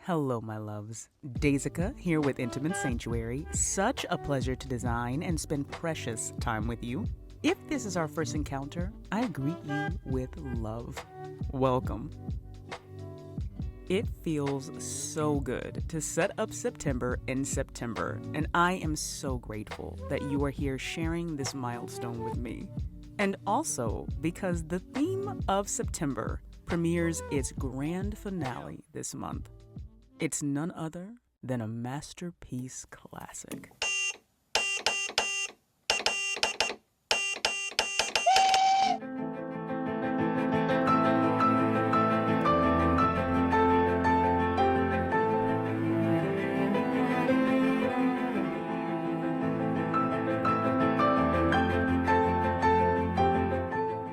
Hello, my loves. Daisica here with Intimate Sanctuary. Such a pleasure to design and spend precious time with you. If this is our first encounter, I greet you with love. Welcome. It feels so good to set up September in September, and I am so grateful that you are here sharing this milestone with me. And also because the theme of September premieres its grand finale this month. It's none other than a masterpiece classic.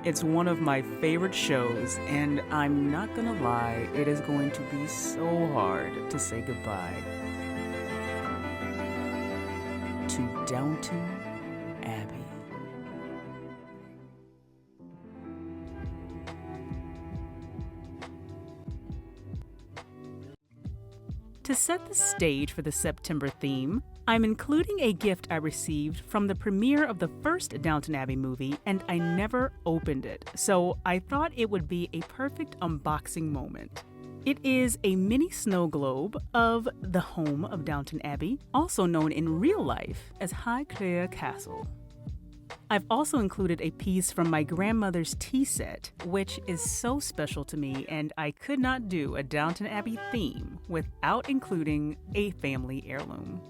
It's one of my favorite shows, and I'm not gonna lie, it is going to be so hard to say goodbye to Downton Abbey. To set the stage for the September theme, I'm including a gift I received from the premiere of the first Downton Abbey movie, and I never opened it, so I thought it would be a perfect unboxing moment. It is a mini snow globe of the home of Downton Abbey, also known in real life as Highclere Castle. I've also included a piece from my grandmother's tea set, which is so special to me, and I could not do a Downton Abbey theme without including a family heirloom.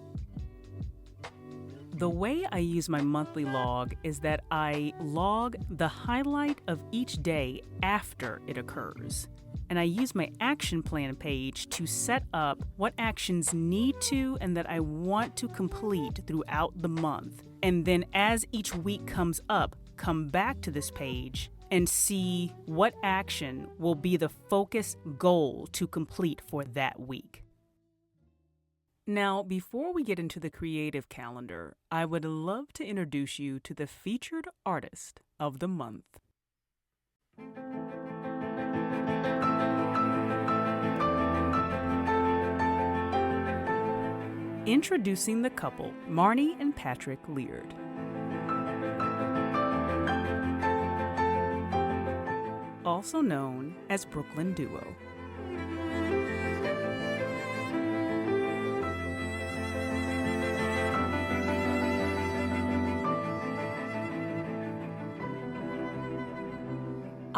The way I use my monthly log is that I log the highlight of each day after it occurs. And I use my action plan page to set up what actions need to and that I want to complete throughout the month. And then as each week comes up, come back to this page and see what action will be the focus goal to complete for that week. Now, before we get into the creative calendar, I would love to introduce you to the featured artist of the month. Introducing the couple, Marnie and Patrick Leard. Also known as Brooklyn Duo.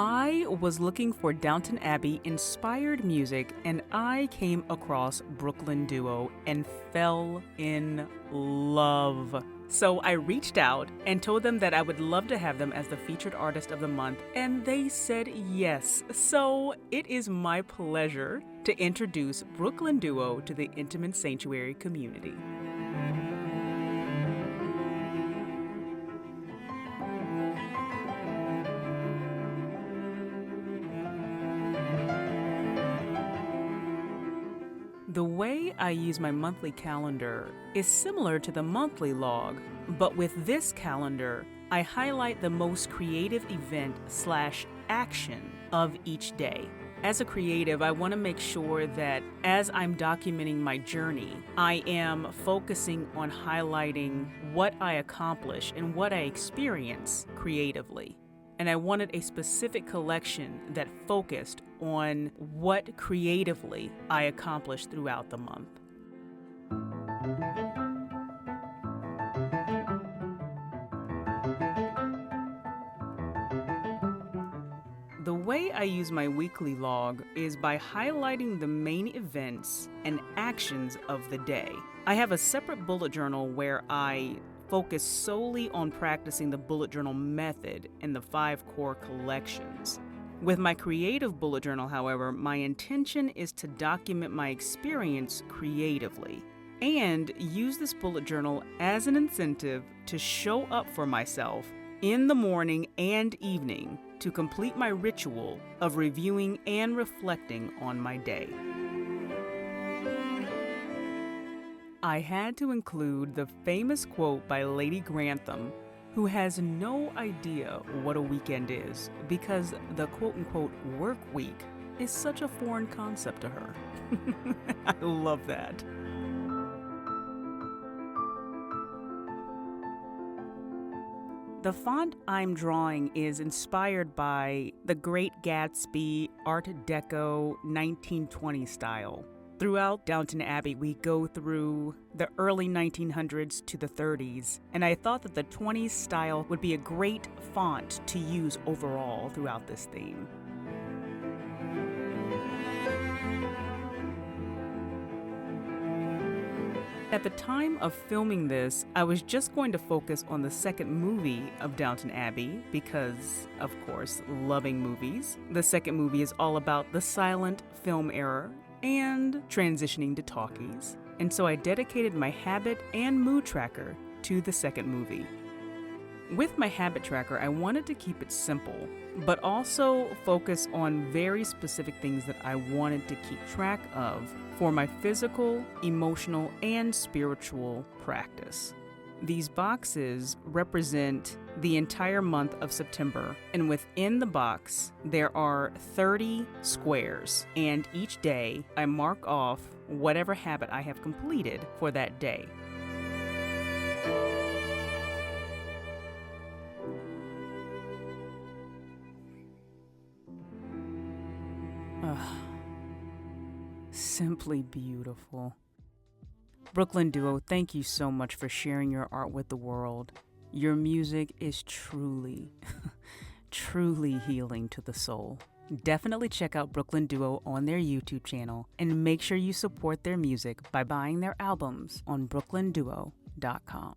I was looking for Downton Abbey inspired music, and I came across Brooklyn Duo and fell in love. So I reached out and told them that I would love to have them as the featured artist of the month, and they said yes. So it is my pleasure to introduce Brooklyn Duo to the Intimate Sanctuary community. The way I use my monthly calendar is similar to the monthly log, but with this calendar, I highlight the most creative event/action of each day. As a creative, I want to make sure that as I'm documenting my journey, I am focusing on highlighting what I accomplish and what I experience creatively. And I wanted a specific collection that focused on what creatively I accomplished throughout the month. The way I use my weekly log is by highlighting the main events and actions of the day. I have a separate bullet journal where I focus solely on practicing the bullet journal method in the 5 core collections. With my creative bullet journal, however, my intention is to document my experience creatively and use this bullet journal as an incentive to show up for myself in the morning and evening to complete my ritual of reviewing and reflecting on my day. I had to include the famous quote by Lady Grantham, who has no idea what a weekend is because the quote-unquote work week is such a foreign concept to her. I love that. The font I'm drawing is inspired by the Great Gatsby Art Deco 1920 style. Throughout Downton Abbey, we go through the early 1900s to the 30s, and I thought that the 20s style would be a great font to use overall throughout this theme. At the time of filming this, I was just going to focus on the second movie of Downton Abbey because, of course, loving movies. The second movie is all about the silent film era and transitioning to talkies. And so I dedicated my habit and mood tracker to the second movie. With my habit tracker, I wanted to keep it simple, but also focus on very specific things that I wanted to keep track of for my physical, emotional, and spiritual practice. These boxes represent the entire month of September, and within the box, there are 30 squares, and each day I mark off whatever habit I have completed for that day. Simply beautiful. Brooklyn Duo, thank you so much for sharing your art with the world. Your music is truly, truly healing to the soul. Definitely check out Brooklyn Duo on their YouTube channel and make sure you support their music by buying their albums on brooklynduo.com.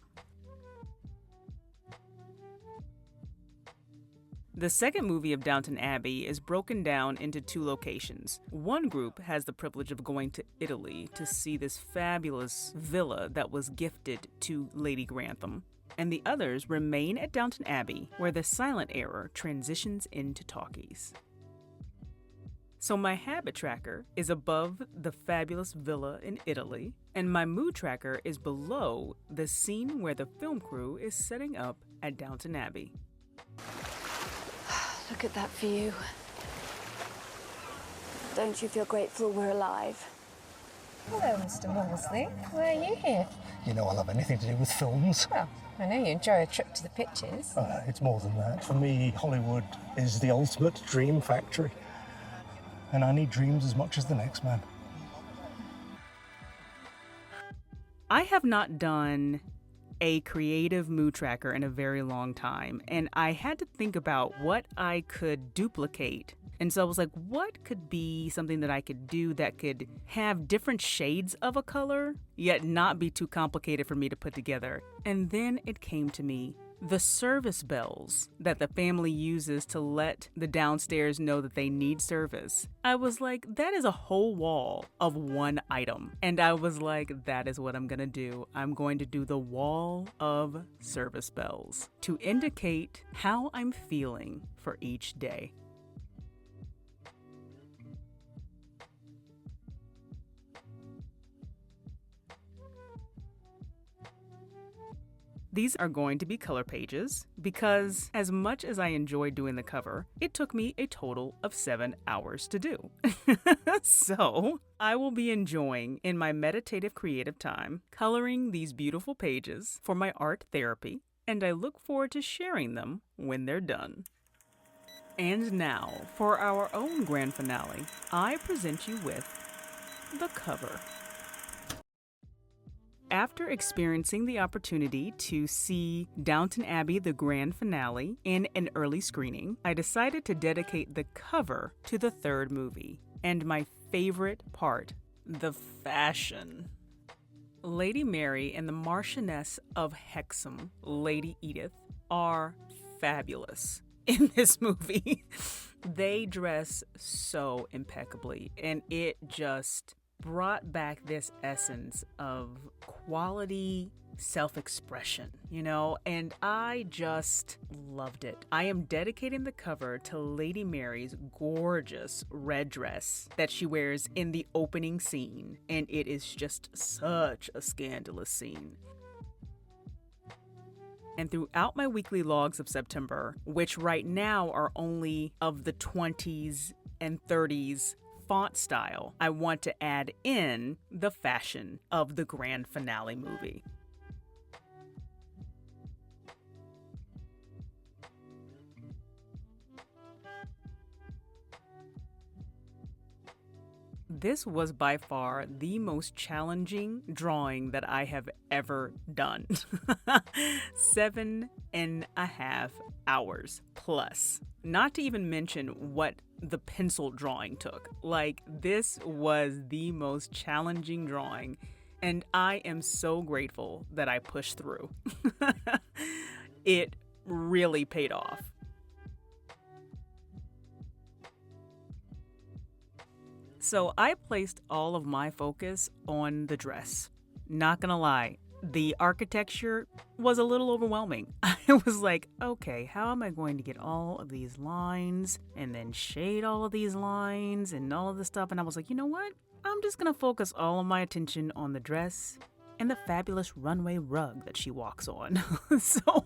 The second movie of Downton Abbey is broken down into two locations. One group has the privilege of going to Italy to see this fabulous villa that was gifted to Lady Grantham, and the others remain at Downton Abbey, where the silent era transitions into talkies. So my habit tracker is above the fabulous villa in Italy, and my mood tracker is below the scene where the film crew is setting up at Downton Abbey. Look at that view. Don't you feel grateful we're alive? Hello, Mr. Morsley. Why are you here? You know I love anything to do with films. Well, I know you enjoy a trip to the pictures. It's more than that. For me, Hollywood is the ultimate dream factory. And I need dreams as much as the next man. I have not done a creative mood tracker in a very long time, and I had to think about what I could duplicate. And so I was like, what could be something that I could do that could have different shades of a color, yet not be too complicated for me to put together? And then it came to me, the service bells that the family uses to let the downstairs know that they need service. I was like, that is a whole wall of one item. And I was like, that is what I'm gonna do. I'm going to do the wall of service bells to indicate how I'm feeling for each day. These are going to be color pages because as much as I enjoyed doing the cover, it took me a total of 7 hours to do. So I will be enjoying in my meditative creative time coloring these beautiful pages for my art therapy, and I look forward to sharing them when they're done. And now, for our own grand finale, I present you with the cover. After experiencing the opportunity to see Downton Abbey, the grand finale, in an early screening, I decided to dedicate the cover to the third movie. And my favorite part, the fashion. Lady Mary and the Marchioness of Hexham, Lady Edith, are fabulous in this movie. They dress so impeccably, and it just brought back this essence of quality self-expression, and I just loved it. I am dedicating the cover to Lady Mary's gorgeous red dress that she wears in the opening scene, and it is just such a scandalous scene. And throughout my weekly logs of September, which right now are only of the 20s and 30s font style, I want to add in the fashion of the grand finale movie. This was by far the most challenging drawing that I have ever done. 7.5 hours plus. Not to even mention what the pencil drawing took. Like, this was the most challenging drawing, and I am so grateful that I pushed through. It really paid off. So I placed all of my focus on the dress. Not gonna lie, the architecture was a little overwhelming. I was like, okay, how am I going to get all of these lines and then shade all of these lines and all of this stuff? And I was like, you know what? I'm just gonna focus all of my attention on the dress and the fabulous runway rug that she walks on. So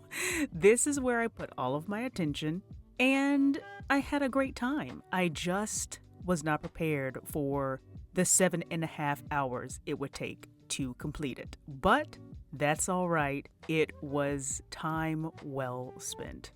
this is where I put all of my attention, and I had a great time. I just was not prepared for the 7.5 hours it would take to complete it. But that's all right. It was time well spent.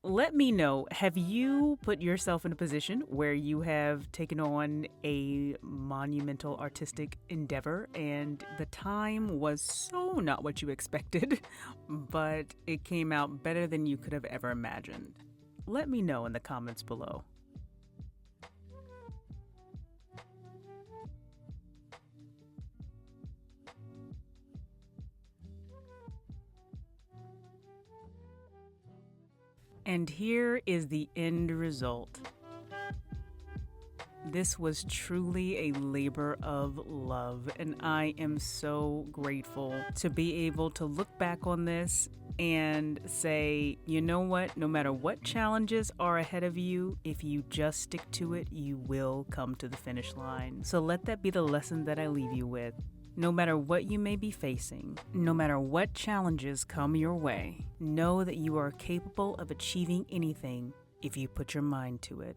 Let me know, have you put yourself in a position where you have taken on a monumental artistic endeavor and the time was so not what you expected, but it came out better than you could have ever imagined? Let me know in the comments below. And here is the end result. This was truly a labor of love, and I am so grateful to be able to look back on this and say, you know what, no matter what challenges are ahead of you, if you just stick to it, you will come to the finish line. So let that be the lesson that I leave you with. No matter what you may be facing, no matter what challenges come your way, know that you are capable of achieving anything if you put your mind to it.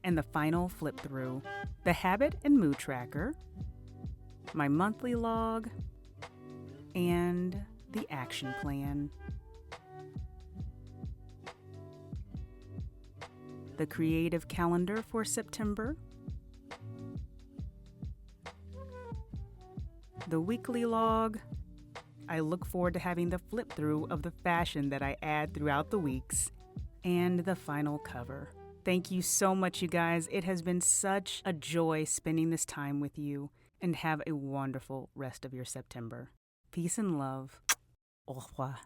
And the final flip through, the habit and mood tracker, my monthly log, and the action plan. The creative calendar for September, the weekly log. I look forward to having the flip through of the fashion that I add throughout the weeks, and the final cover. Thank you so much, you guys. It has been such a joy spending this time with you, and have a wonderful rest of your September. Peace and love. Au revoir.